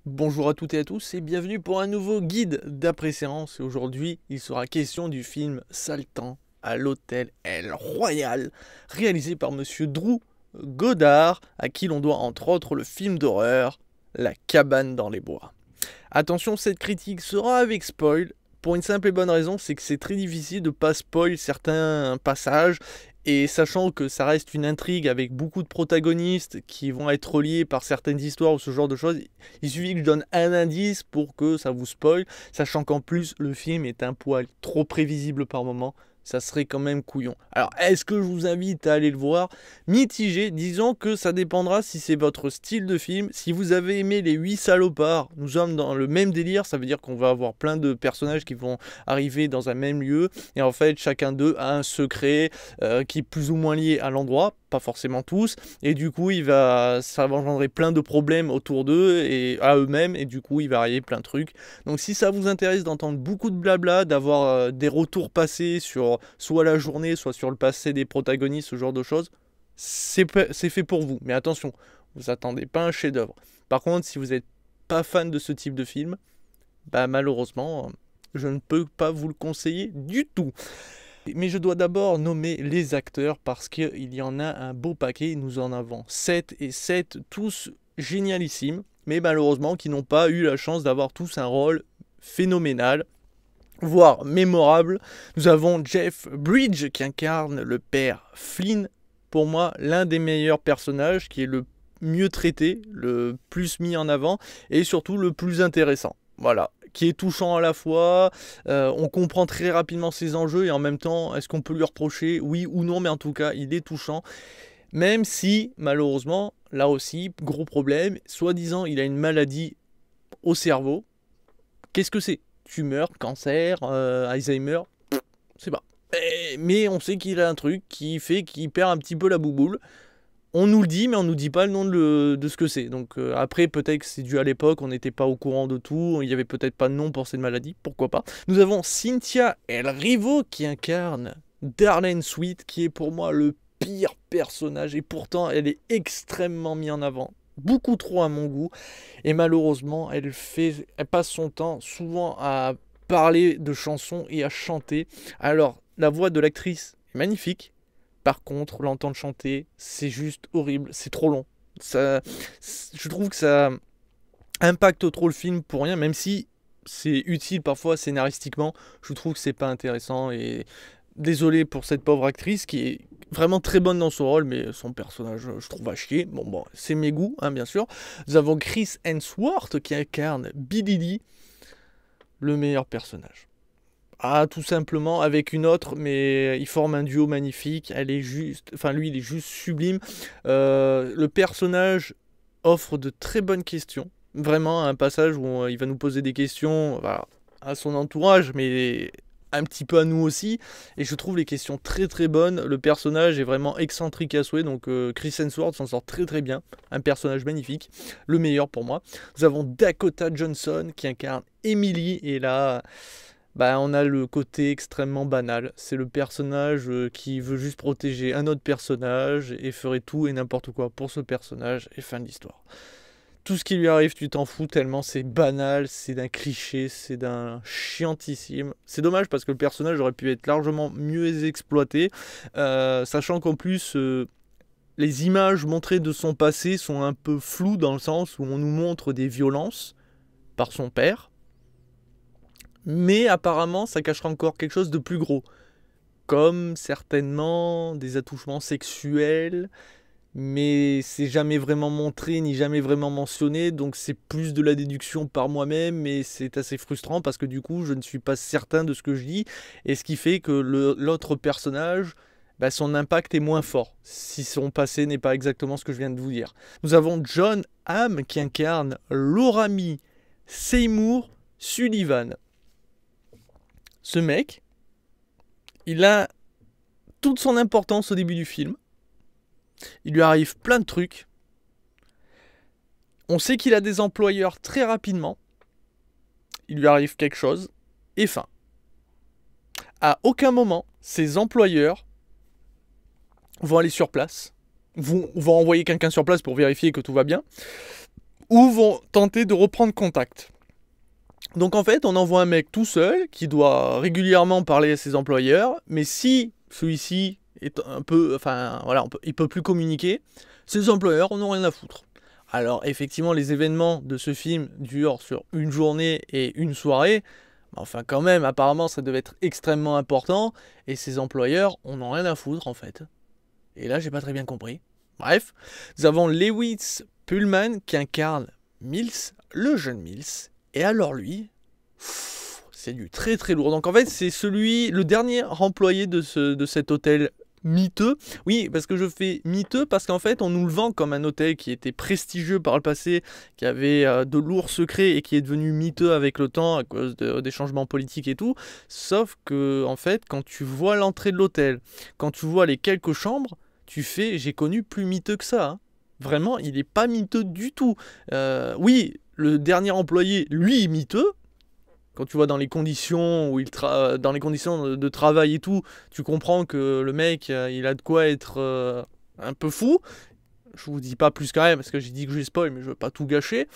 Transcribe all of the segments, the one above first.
Bonjour à toutes et à tous et bienvenue pour un nouveau guide d'après-séance. Et aujourd'hui, il sera question du film Saltan à l'hôtel El Royal, réalisé par monsieur Drew Goddard, à qui l'on doit entre autres le film d'horreur La cabane dans les bois. Attention, cette critique sera avec spoil, pour une simple et bonne raison, c'est que c'est très difficile de pas spoil certains passages, et sachant que ça reste une intrigue avec beaucoup de protagonistes qui vont être reliés par certaines histoires ou ce genre de choses, il suffit que je donne un indice pour que ça vous spoil, sachant qu'en plus le film est un poil trop prévisible par moment. Ça serait quand même couillon. Alors, est-ce que je vous invite à aller le voir? Mitigé, disons que ça dépendra si c'est votre style de film. Si vous avez aimé Les 8 salopards, nous sommes dans le même délire, ça veut dire qu'on va avoir plein de personnages qui vont arriver dans un même lieu, et en fait, chacun d'eux a un secret qui est plus ou moins lié à l'endroit, pas forcément tous, et du coup, ça va engendrer plein de problèmes autour d'eux et à eux-mêmes, et du coup, il va arriver plein de trucs. Donc si ça vous intéresse d'entendre beaucoup de blabla, d'avoir des retours passés sur soit la journée, soit sur le passé des protagonistes, ce genre de choses, c'est fait pour vous. Mais attention, vous attendez pas un chef-d'œuvre. Par contre, si vous n'êtes pas fan de ce type de film, bah malheureusement, je ne peux pas vous le conseiller du tout. Mais je dois d'abord nommer les acteurs parce qu'il y en a un beau paquet. Nous en avons 7 et 7, tous génialissimes, mais malheureusement qui n'ont pas eu la chance d'avoir tous un rôle phénoménal, voire mémorable. Nous avons Jeff Bridges qui incarne le père Flynn, pour moi l'un des meilleurs personnages, qui est le mieux traité, le plus mis en avant et surtout le plus intéressant. Voilà, qui est touchant à la fois, on comprend très rapidement ses enjeux et en même temps, est-ce qu'on peut lui reprocher? Oui ou non, mais en tout cas, il est touchant. Même si, malheureusement, là aussi, gros problème, soi-disant, il a une maladie au cerveau. Qu'est-ce que c'est? Tumeur, cancer, Alzheimer, c'est pas. Mais on sait qu'il a un truc qui fait qu'il perd un petit peu la bouboule. On nous le dit, mais on nous dit pas le nom de ce que c'est. Donc après, peut-être que c'est dû à l'époque, on n'était pas au courant de tout, il n'y avait peut-être pas de nom pour cette maladie, pourquoi pas. Nous avons Cynthia Erivo qui incarne Darlene Sweet, qui est pour moi le pire personnage, et pourtant elle est extrêmement mise en avant. Beaucoup trop à mon goût, et malheureusement elle passe son temps souvent à parler de chansons et à chanter. Alors la voix de l'actrice est magnifique, par contre, l'entendre chanter, c'est juste horrible, c'est trop long. Je trouve que ça impacte trop le film pour rien, même si c'est utile parfois scénaristiquement, je trouve que c'est pas intéressant. Et désolé pour cette pauvre actrice qui est vraiment très bonne dans son rôle, mais son personnage, je trouve à chier. Bon, c'est mes goûts, hein, bien sûr. Nous avons Chris Hemsworth qui incarne Billy Dee, le meilleur personnage. Ah, tout simplement avec une autre, mais ils forment un duo magnifique. Elle est juste, enfin lui, il est juste sublime. Le personnage offre de très bonnes questions. Vraiment, un passage où il va nous poser des questions, voilà, à son entourage, mais un petit peu à nous aussi. Et je trouve les questions très très bonnes. Le personnage est vraiment excentrique à souhait, donc Chris Hemsworth s'en sort très très bien. Un personnage magnifique, le meilleur pour moi. Nous avons Dakota Johnson qui incarne Emily, et là, bah, on a le côté extrêmement banal. C'est le personnage qui veut juste protéger un autre personnage et ferait tout et n'importe quoi pour ce personnage, et fin de l'histoire. Tout ce qui lui arrive, tu t'en fous tellement c'est banal, c'est d'un cliché, c'est d'un chiantissime. C'est dommage parce que le personnage aurait pu être largement mieux exploité, sachant qu'en plus, les images montrées de son passé sont un peu floues dans le sens où on nous montre des violences par son père, mais apparemment ça cachera encore quelque chose de plus gros, comme certainement des attouchements sexuels, mais c'est jamais vraiment montré ni jamais vraiment mentionné, donc c'est plus de la déduction par moi-même, mais c'est assez frustrant parce que du coup je ne suis pas certain de ce que je dis, et ce qui fait que l'autre personnage, bah, son impact est moins fort si son passé n'est pas exactement ce que je viens de vous dire. Nous avons John Hamm qui incarne Laramie Seymour Sullivan. Ce mec, il a toute son importance au début du film. Il lui arrive plein de trucs. On sait qu'il a des employeurs très rapidement. Il lui arrive quelque chose. Et fin. À aucun moment, ses employeurs vont aller sur place. Vont envoyer quelqu'un sur place pour vérifier que tout va bien. ou vont tenter de reprendre contact. Donc en fait, on envoie un mec tout seul qui doit régulièrement parler à ses employeurs, mais si celui-ci est un peu, enfin voilà, il peut plus communiquer, ses employeurs n'ont rien à foutre. Alors effectivement, les événements de ce film durent sur une journée et une soirée, mais enfin quand même, apparemment ça devait être extrêmement important, et ses employeurs en ont rien à foutre en fait. Et là, j'ai pas très bien compris. Bref, nous avons Lewis Pullman qui incarne Mills, le jeune Mills. Et alors lui, c'est du très très lourd. Donc en fait, c'est le dernier employé de cet hôtel miteux. Oui, parce que je fais miteux parce qu'en fait, on nous le vend comme un hôtel qui était prestigieux par le passé, qui avait de lourds secrets et qui est devenu miteux avec le temps à cause des changements politiques et tout. Sauf que en fait, quand tu vois l'entrée de l'hôtel, quand tu vois les quelques chambres, tu fais, j'ai connu plus miteux que ça. Hein. Vraiment, il n'est pas miteux du tout. Oui, le dernier employé, lui, est miteux. Quand tu vois dans les conditions dans les conditions de travail et tout, tu comprends que le mec, il a de quoi être un peu fou. Je vous dis pas plus quand même, parce que j'ai dit que je spoil, mais je veux pas tout gâcher.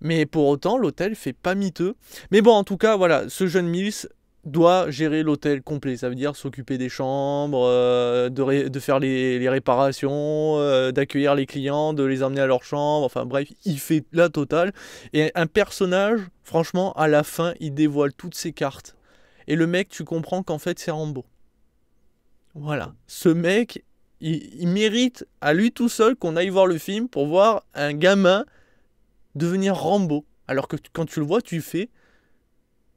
Mais pour autant, l'hôtel fait pas miteux. Mais bon, en tout cas, voilà, ce jeune Mills doit gérer l'hôtel complet. Ça veut dire s'occuper des chambres, de faire les réparations, d'accueillir les clients, de les emmener à leur chambre. Enfin bref, il fait la totale. Et un personnage, franchement, à la fin, il dévoile toutes ses cartes. Et le mec, tu comprends qu'en fait, c'est Rambo. Voilà. Ce mec, il mérite à lui tout seul qu'on aille voir le film pour voir un gamin devenir Rambo. Alors que quand tu le vois, tu fais...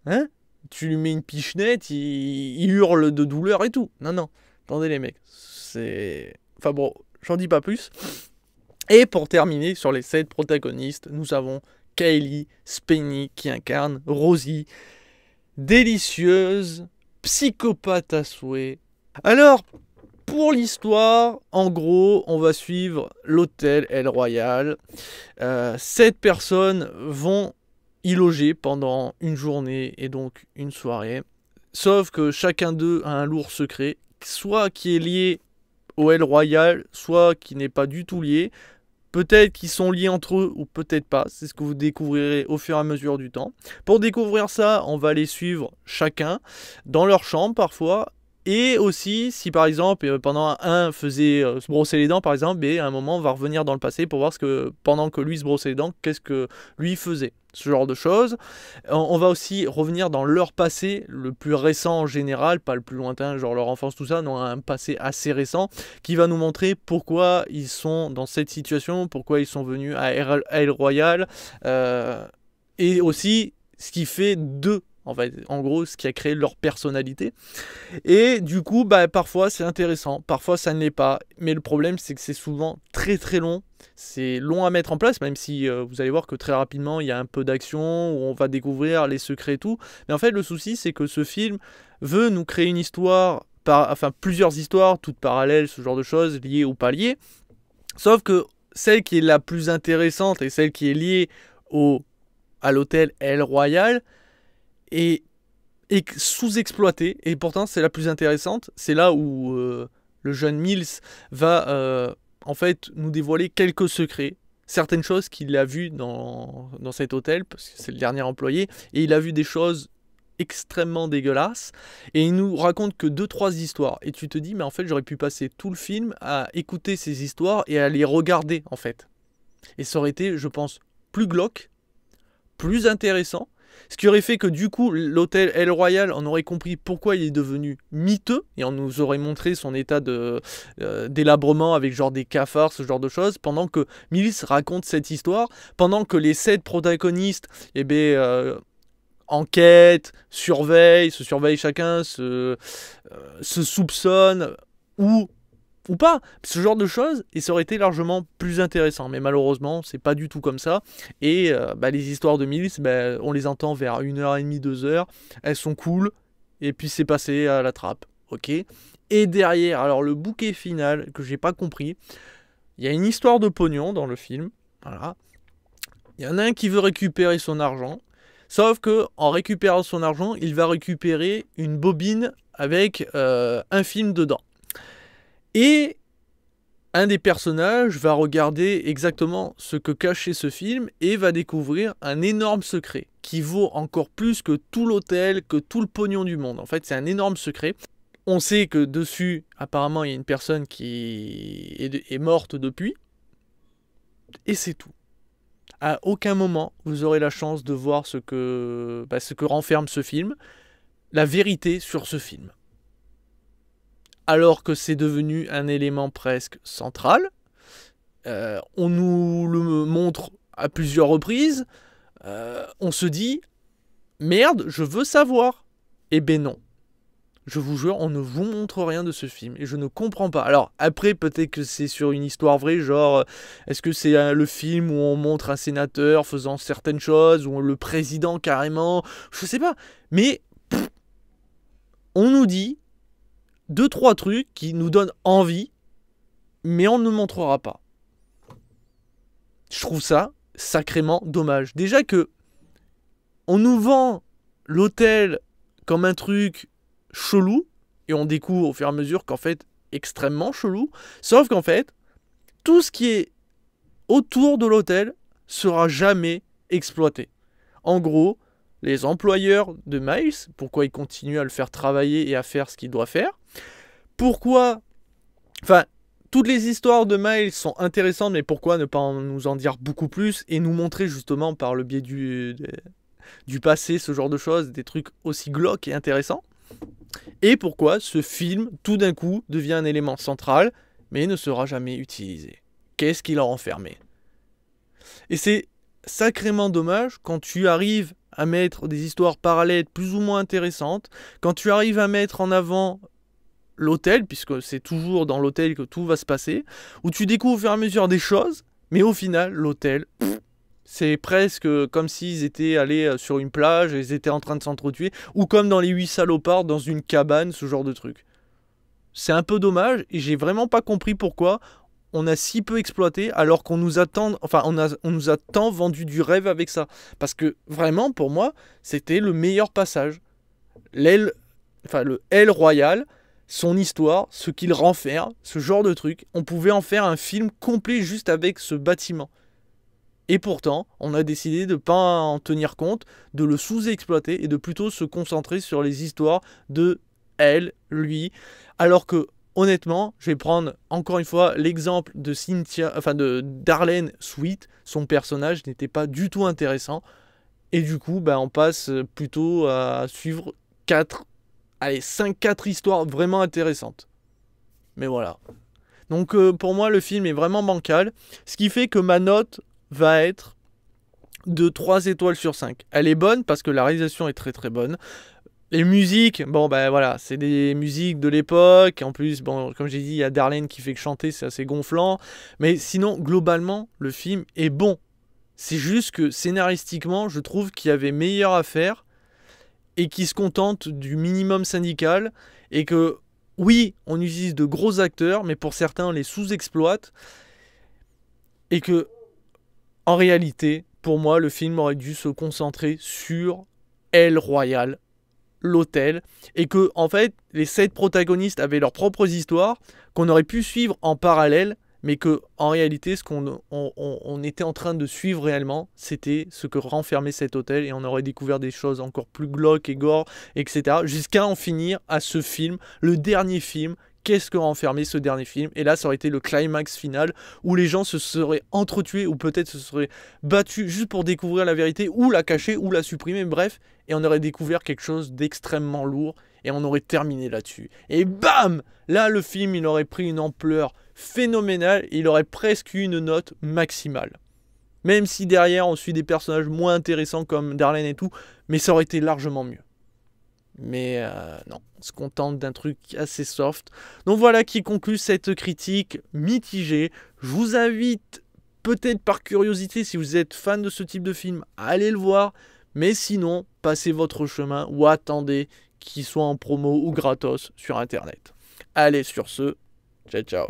Hein? Tu lui mets une pichenette, il hurle de douleur et tout. Non, non. Attendez les mecs. C'est... Enfin bon, j'en dis pas plus. Et pour terminer, sur les 7 protagonistes, nous avons Cailee Spaeny qui incarne Rosie. Délicieuse, psychopathe à souhait. Alors, pour l'histoire, en gros, on va suivre l'hôtel El Royal. 7 personnes vont y loger pendant une journée et donc une soirée. Sauf que chacun d'eux a un lourd secret, soit qui est lié au El Royal, soit qui n'est pas du tout lié. Peut-être qu'ils sont liés entre eux ou peut-être pas. C'est ce que vous découvrirez au fur et à mesure du temps. Pour découvrir ça, on va les suivre chacun dans leur chambre parfois. Et aussi, si par exemple, pendant un faisait se brosser les dents, par exemple, et à un moment, on va revenir dans le passé pour voir pendant que lui se brossait les dents, qu'est-ce que lui faisait. Ce genre de choses. On va aussi revenir dans leur passé, le plus récent en général, pas le plus lointain, genre leur enfance, tout ça, non, un passé assez récent, qui va nous montrer pourquoi ils sont dans cette situation, pourquoi ils sont venus à El Royal, et aussi ce qui fait d'eux. En fait, en gros, ce qui a créé leur personnalité. Et du coup, parfois c'est intéressant, parfois ça ne l'est pas. Mais le problème, c'est que c'est souvent très très long. C'est long à mettre en place, même si vous allez voir que très rapidement, il y a un peu d'action, où on va découvrir les secrets et tout. Mais en fait, le souci, c'est que ce film veut nous créer une histoire, plusieurs histoires, toutes parallèles, ce genre de choses, liées ou pas liées. Sauf que celle qui est la plus intéressante et celle qui est liée à l'hôtel El Royal, est sous-exploitée, et pourtant c'est la plus intéressante. C'est là où le jeune Mills va en fait nous dévoiler quelques secrets, certaines choses qu'il a vues dans cet hôtel, parce que c'est le dernier employé, et il a vu des choses extrêmement dégueulasses, et il nous raconte que 2-3 histoires, et tu te dis mais en fait j'aurais pu passer tout le film à écouter ces histoires et à les regarder en fait, et ça aurait été, je pense, plus glauque, plus intéressant. Ce qui aurait fait que du coup, l'hôtel El Royal, on aurait compris pourquoi il est devenu miteux, et on nous aurait montré son état délabrement avec genre des cafards, ce genre de choses, pendant que Mills raconte cette histoire, pendant que les 7 protagonistes, enquêtent, se surveillent chacun, se soupçonnent, ou pas, ce genre de choses, et ça aurait été largement plus intéressant, mais malheureusement c'est pas du tout comme ça. Et les histoires de Mills, on les entend vers 1h30, 2h, elles sont cool, et puis c'est passé à la trappe, ok. Et derrière, alors le bouquet final que j'ai pas compris, il y a une histoire de pognon dans le film, voilà. Il y en a un qui veut récupérer son argent, sauf que en récupérant son argent, il va récupérer une bobine avec un film dedans. Et un des personnages va regarder exactement ce que cachait ce film et va découvrir un énorme secret qui vaut encore plus que tout l'hôtel, que tout le pognon du monde. En fait, c'est un énorme secret. On sait que dessus, apparemment, il y a une personne qui est morte depuis. Et c'est tout. À aucun moment, vous aurez la chance de voir ce que renferme ce film, la vérité sur ce film. Alors que c'est devenu un élément presque central. On nous le montre à plusieurs reprises. On se dit, merde, je veux savoir. Eh ben non. Je vous jure, on ne vous montre rien de ce film. Et je ne comprends pas. Alors, après, peut-être que c'est sur une histoire vraie, genre, est-ce que c'est le film où on montre un sénateur faisant certaines choses, ou le président carrément, je sais pas. Mais, on nous dit 2-3 trucs qui nous donnent envie, mais on ne montrera pas. Je trouve ça sacrément dommage. Déjà que on nous vend l'hôtel comme un truc chelou, et on découvre au fur et à mesure qu'en fait, extrêmement chelou, sauf qu'en fait, tout ce qui est autour de l'hôtel sera jamais exploité. En gros, les employeurs de Miles, pourquoi ils continuent à le faire travailler et à faire ce qu'il doit faire, pourquoi... Enfin, toutes les histoires de Miles sont intéressantes, mais pourquoi ne pas nous en dire beaucoup plus et nous montrer justement par le biais du passé, ce genre de choses, des trucs aussi glauques et intéressants. Et pourquoi ce film, tout d'un coup, devient un élément central, mais ne sera jamais utilisé. Qu'est-ce qu'il a renfermé? Et c'est sacrément dommage quand tu arrives à mettre des histoires parallèles plus ou moins intéressantes, quand tu arrives à mettre en avant l'hôtel, puisque c'est toujours dans l'hôtel que tout va se passer, où tu découvres au fur et à mesure des choses, mais au final, l'hôtel, c'est presque comme s'ils étaient allés sur une plage et ils étaient en train de s'entretuer, ou comme dans Les 8 salopards, dans une cabane, ce genre de truc. C'est un peu dommage, et j'ai vraiment pas compris pourquoi on a si peu exploité, alors qu'on nous attend, enfin, on nous a tant vendu du rêve avec ça. Parce que, vraiment, pour moi, c'était le meilleur passage. Le L Royal, son histoire, ce qu'il renferme, ce genre de truc, on pouvait en faire un film complet juste avec ce bâtiment. Et pourtant, on a décidé de ne pas en tenir compte, de le sous-exploiter et de plutôt se concentrer sur les histoires de elle, lui. Alors que, honnêtement, je vais prendre encore une fois l'exemple de de Darlene Sweet. Son personnage n'était pas du tout intéressant. Et du coup, on passe plutôt à suivre 5-4 histoires vraiment intéressantes. Mais voilà. Donc pour moi, le film est vraiment bancal. Ce qui fait que ma note va être de 3 étoiles sur 5. Elle est bonne parce que la réalisation est très très bonne. Les musiques, voilà, c'est des musiques de l'époque. En plus, comme j'ai dit, il y a Darlene qui fait que chanter, c'est assez gonflant. Mais sinon, globalement, le film est bon. C'est juste que scénaristiquement, je trouve qu'il y avait meilleur à faire et qui se contente du minimum syndical. Et que, oui, on utilise de gros acteurs, mais pour certains, on les sous-exploite. Et que, en réalité, pour moi, le film aurait dû se concentrer sur El Royal, l'hôtel, et que, en fait, les 7 protagonistes avaient leurs propres histoires, qu'on aurait pu suivre en parallèle, mais que, en réalité, ce qu'on était en train de suivre réellement, c'était ce que renfermait cet hôtel, et on aurait découvert des choses encore plus glauques et gore, etc., jusqu'à en finir à ce film, le dernier film. Qu'est-ce que renfermait ce dernier film? Et là, ça aurait été le climax final où les gens se seraient entretués ou peut-être se seraient battus juste pour découvrir la vérité ou la cacher ou la supprimer, bref. Et on aurait découvert quelque chose d'extrêmement lourd et on aurait terminé là-dessus. Et bam! Là, le film, il aurait pris une ampleur phénoménale et il aurait presque eu une note maximale. Même si derrière, on suit des personnages moins intéressants comme Darlene et tout, mais ça aurait été largement mieux. Mais non, on se contente d'un truc assez soft. Donc voilà qui conclut cette critique mitigée. Je vous invite, peut-être par curiosité, si vous êtes fan de ce type de film, à aller le voir. Mais sinon, passez votre chemin ou attendez qu'il soit en promo ou gratos sur Internet. Allez, sur ce, ciao ciao.